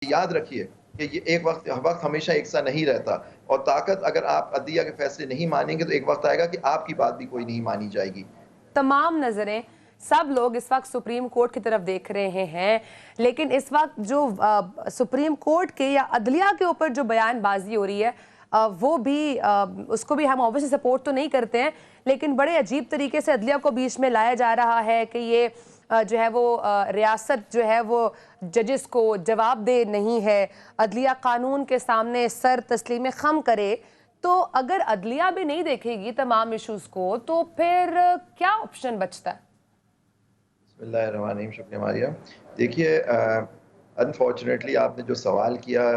याद रखिए कि ये एक वक्त हमेशा एक सा नहीं रहता और ताकत अगर आप अदलिया के फैसले नहीं मानेंगे तो एक वक्त आएगा कि आपकी बात भी कोई नहीं मानी जाएगी। तमाम नजरें, सब लोग इस वक्त सुप्रीम कोर्ट की तरफ देख रहे हैं, लेकिन इस वक्त जो सुप्रीम कोर्ट के या अदलिया के ऊपर जो बयानबाजी हो रही है वो भी उसको भी हम ऑब्वियसली सपोर्ट तो नहीं करते हैं, लेकिन बड़े अजीब तरीके से अदलिया को बीच में लाया जा रहा है कि ये जो है वो रियासत जो है वो जजेस को जवाबदेह नहीं है, अदलिया कानून के सामने सर तस्लीम खम करे। तो अगर अदलिया भी नहीं देखेगी तमाम इश्यूज को तो फिर क्या ऑप्शन बचता है? बिस्मिल्लाहिर्रहमानिर्रहीम, शुक्रिया मारिया। देखिए, अनफॉर्चुनेटली आपने जो सवाल किया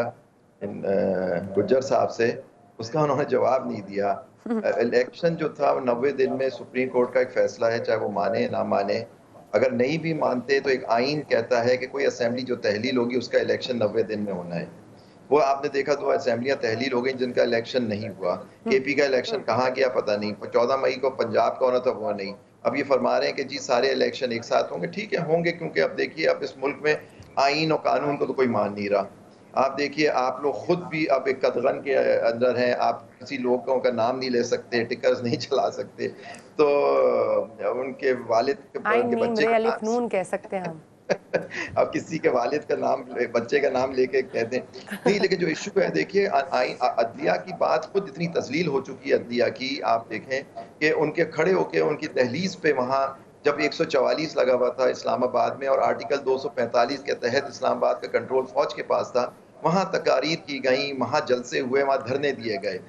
गुज्जर साहब से, उसका उन्होंने जवाब नहीं दिया। इलेक्शन जो था वो 90 दिन में सुप्रीम कोर्ट का एक फैसला है, चाहे वो माने ना माने। अगर नहीं भी मानते तो एक आइन कहता है कि कोई असेंबली जो तहलील होगी उसका इलेक्शन 90 दिन में होना है। वो आपने देखा 2 असेंबलियां तहलील हो गई जिनका इलेक्शन नहीं हुआ। केपी का इलेक्शन कहाँ गया पता नहीं। 14 मई को पंजाब का होना था, वो नहीं। अब ये फरमा रहे हैं कि जी सारे इलेक्शन एक साथ होंगे। ठीक है, होंगे, क्योंकि अब देखिए अब इस मुल्क में आइन और कानून को तो कोई मान नहीं रहा। आप देखिए, आप लोग खुद भी अब एक कदगन के अंदर हैं। आप किसी लोगों का नाम नहीं ले सकते, टिकर्स नहीं चला सकते। तो उनके वालिद आइन उनके नीम बच्चे रे का अलिफ नाम नून कह सकते हैं हम। अब किसी के वालिद का नाम, बच्चे का नाम लेके कहते हैं नहीं। लेकिन जो इशू है, देखिए, अदलिया की बात खुद इतनी तस्लील हो चुकी है अदलिया की। आप देखें कि उनके खड़े होके उनकी दहलीज पे वहाँ जब 144 लगा हुआ था इस्लामाबाद में और आर्टिकल 245 के तहत इस्लामाबाद का कंट्रोल फौज के पास था, वहाँ तकारीर की गई, वहाँ जलसे हुए, वहाँ धरने दिए गए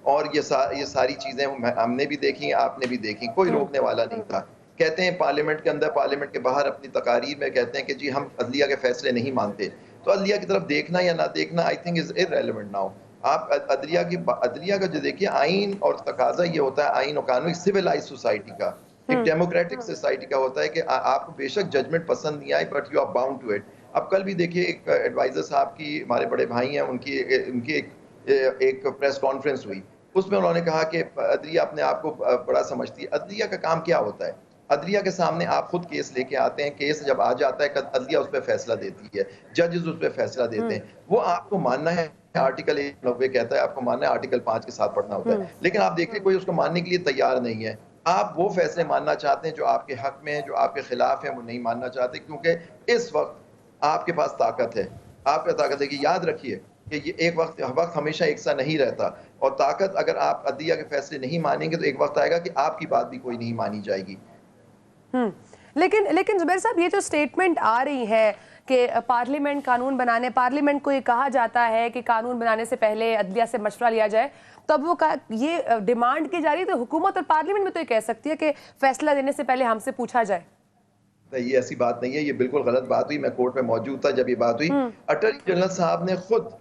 और ये सारी चीज़ें हमने भी देखी, आपने भी देखी, कोई रोकने वाला नहीं था। कहते हैं पार्लियामेंट के अंदर, पार्लियामेंट के बाहर अपनी तकारीर में कहते हैं कि जी हम अदलिया के फैसले नहीं मानते। तो अदलिया की तरफ देखना या ना देखना I think is irrelevant now. आप अदलिया का जो देखिए आइन और तकाजा ये होता है, आइन और कानून सिविलाइज सोसाइटी का, एक डेमोक्रेटिक सोसाइटी का होता है कि आपको बेशक जजमेंट पसंद नहीं आए but you are bound to it. अब कल भी देखिए एक एडवाइजर साहब की, हमारे बड़े भाई हैं, उनकी उनकी एक प्रेस कॉन्फ्रेंस हुई। उसमें उन्होंने कहा कि अदलिया अपने आप को बड़ा समझती है। अदलिया का काम क्या होता है? अदलिया के सामने आप खुद केस लेके आते हैं, केस जब आ जाता है अदलिया उस पर फैसला देती है, जजेस उस पर फैसला देते हैं। वो आपको मानना है, आर्टिकल 190 कहता है आपको मानना है, आर्टिकल 5 के साथ पढ़ना होता है। लेकिन आप देखिए कोई उसको मानने के लिए तैयार नहीं है। आप वो फैसले मानना चाहते हैं जो आपके हक में है, जो आपके खिलाफ है, वो नहीं मानना चाहते, क्योंकि इस वक्त आपके पास ताकत है। आपका ताकत है कि याद रखिए कि ये एक वक्त हमेशा एक सा नहीं रहता और ताकत अगर आप अदलिया के फैसले नहीं मानेंगे तो एक वक्त आएगा कि आपकी बात भी कोई नहीं मानी जाएगी। लेकिन लेकिन जुबैर साहब, ये जो स्टेटमेंट आ रही है कि पार्लियामेंट कानून बनाने, पार्लियामेंट को ये कहा जाता है कि कानून बनाने से पहले अदलिया से मशवरा लिया जाए, तब वो ये डिमांड की जा रही है, तो हुकूमत और पार्लियामेंट में तो ये कह सकती है कि फैसला देने से पहले हमसे पूछा जाए। ये ऐसी बात नहीं है, ये बिल्कुल गलत बात हुई। मैं कोर्ट में मौजूद था जब ये बात हुई। अटॉर्नी जनरल साहब ने खुद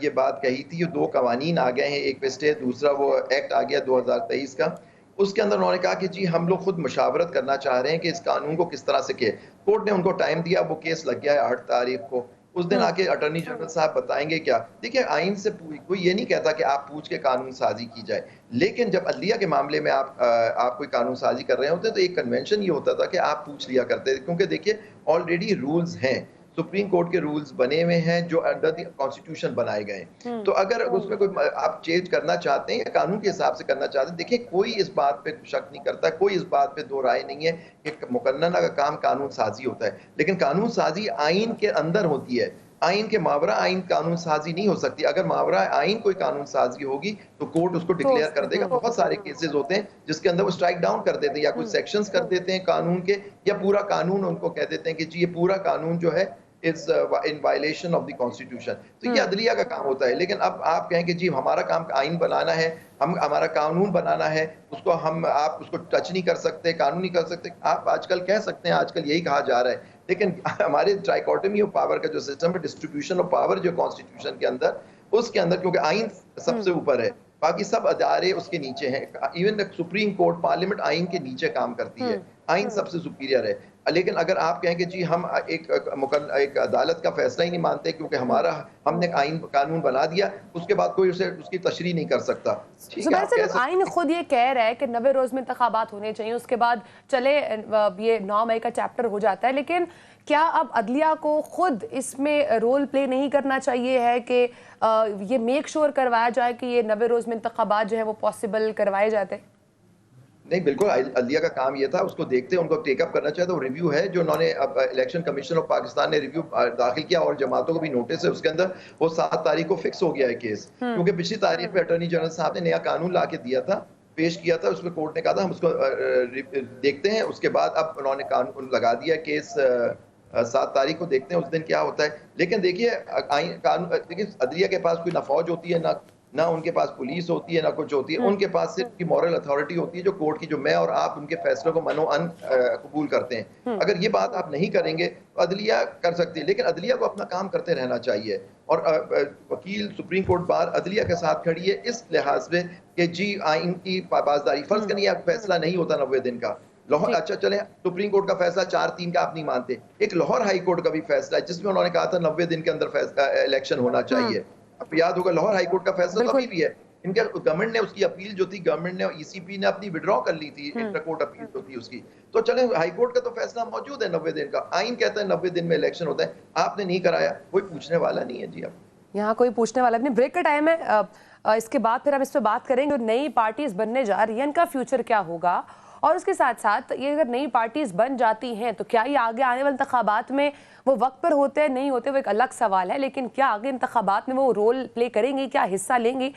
ये बात कही थी। ये 2 कवानीन आ गए हैं, एक पे स्टे, दूसरा वो एक्ट आ गया 2023 का। उसके अंदर उन्होंने कहा कि जी हम लोग खुद मुशावरत करना चाह रहे हैं कि इस कानून को किस तरह से किए। कोर्ट ने उनको टाइम दिया, वो केस लग गया है 8 तारीख को। उस दिन आके अटॉर्नी जनरल साहब बताएंगे क्या। देखिए, आइन से कोई ये नहीं कहता कि आप पूछ के कानून साजी की जाए, लेकिन जब अदलिया के मामले में आप कोई कानून साजी कर रहे होते तो एक कन्वेंशन ये होता था कि आप पूछ लिया करते थे, क्योंकि देखिए ऑलरेडी रूल्स हैं, सुप्रीम कोर्ट के रूल्स बने हुए हैं जो अंडर द कॉन्स्टिट्यूशन बनाए गए हैं। तो अगर उसमें कोई आप चेंज करना चाहते हैं या कानून के हिसाब से करना चाहते हैं, देखिए कोई इस बात पे शक नहीं करता, कोई इस बात पे दो राय नहीं है कि मुकन्नना का काम कानून साजी होता है, लेकिन कानून साजी आइन के अंदर होती है। आइन के मावरा आइन कानून साजी नहीं हो सकती। अगर मावरा आइन कोई कानून साजी होगी तो कोर्ट उसको डिक्लेयर कर देगा। बहुत सारे केसेस होते हैं जिसके अंदर वो स्ट्राइक डाउन कर देते हैं या कुछ सेक्शंस कर देते हैं कानून के, या पूरा कानून उनको कह देते हैं कि जी ये पूरा कानून जो है is in violation of the constitution. तो ये अदलिया का काम होता है। लेकिन अब आप कहें कि जी हमारा काम आइन बनाना है, हमारा कानून बनाना है, उसको आप उसको टच नहीं कर सकते, कानून नहीं कर सकते। आप आजकल कह सकते हैं, आजकल यही कहा जा रहा है, लेकिन हमारे ट्राइकोटमी ऑफ पावर का जो सिस्टम है, डिस्ट्रीब्यूशन ऑफ पावर जो कॉन्स्टिट्यूशन के अंदर, उसके अंदर क्योंकि आइन सबसे ऊपर है, बाकी सब अदारे उसके नीचे हैं। इवन सुप्रीम कोर्ट, पार्लियामेंट आइन के नीचे काम करती है, आइन सबसे सुपीरियर है। लेकिन अगर आप कहें कि जी हम एक अदालत का फैसला ही नहीं मानते क्योंकि हमने आइन कानून बना दिया, उसके बाद कोई उसकी तशरीह नहीं कर सकता। जुबैर साहब, आइन खुद ये कह रहा है कि 90 रोज में इंतखाबात होने चाहिए, उसके बाद चले ये 9 मई का चैप्टर हो जाता है, लेकिन क्या अब अदलिया को खुद इसमें रोल प्ले नहीं करना चाहिए है कि ये मेक श्योर करवाया जाए कि ये 90 रोज में इंतखाबात जो है वो पॉसिबल करवाए जाते? नहीं, बिल्कुल अदलिया का काम ये था, उसको देखते उनको टेकअप करना चाहिए। तो रिव्यू है जो उन्होंने अब इलेक्शन कमीशन ऑफ पाकिस्तान ने रिव्यू दाखिल किया और जमातों को भी नोटिस है, उसके अंदर वो 7 तारीख को फिक्स हो गया है केस, क्योंकि पिछली तारीख पे अटॉर्नी जनरल साहब ने नया कानून ला के दिया था, पेश किया था, उसमें कोर्ट ने कहा था हम उसको देखते हैं। उसके बाद अब उन्होंने कानून लगा दिया केस 7 तारीख को, देखते हैं उस दिन क्या होता है। लेकिन देखिए कानून, देखिए अदलिया के पास कोई ना फौज होती है, ना उनके पास पुलिस होती है, ना कुछ होती है। उनके पास सिर्फ की मॉरल अथॉरिटी होती है, जो कोर्ट की, जो मैं और आप उनके फैसलों को मनो-अन कबूल करते हैं। अगर ये बात आप नहीं करेंगे तो अदलिया कर सकती है, लेकिन अदलिया को अपना काम करते रहना चाहिए। और वकील सुप्रीम कोर्ट बार अदलिया के साथ खड़ी है इस लिहाज से कि जी आइन की पासदारी, फर्ज का नहीं फैसला नहीं होता 90 दिन का। लाहौर, अच्छा चले सुप्रीम कोर्ट का फैसला 4-3 का आप नहीं मानते, एक लाहौर हाई कोर्ट का भी फैसला है जिसमें उन्होंने कहा था 90 दिन के अंदर इलेक्शन होना चाहिए। अब याद होगा लाहौर हाई कोर्ट का फैसला तो अभी भी है। इनके गवर्नमेंट ने उसकी अपील जो थी, गवर्नमेंट ने, ईसीपी ने अपनी विड्रॉ कर ली थी, इंटर कोर्ट अपील जो थी उसकी। तो चले हाई कोर्ट का तो फैसला मौजूद है 90 दिन का, आइन कहता है 90 दिन में इलेक्शन होता है, आपने नहीं कराया, कोई पूछने वाला नहीं है जी। अब यहाँ कोई पूछने वाला नहीं। ब्रेक का टाइम है, इसके बाद फिर हम इस पर बात करेंगे। नई पार्टीज बनने जा रही है, इनका फ्यूचर क्या होगा, और उसके साथ साथ ये अगर नई पार्टीज बन जाती हैं तो क्या ये आगे आने वाले इंतखाबात में वो वक्त पर होते हैं नहीं होते, वो एक अलग सवाल है, लेकिन क्या आगे इंतखाबात में वो रोल प्ले करेंगी, क्या हिस्सा लेंगी,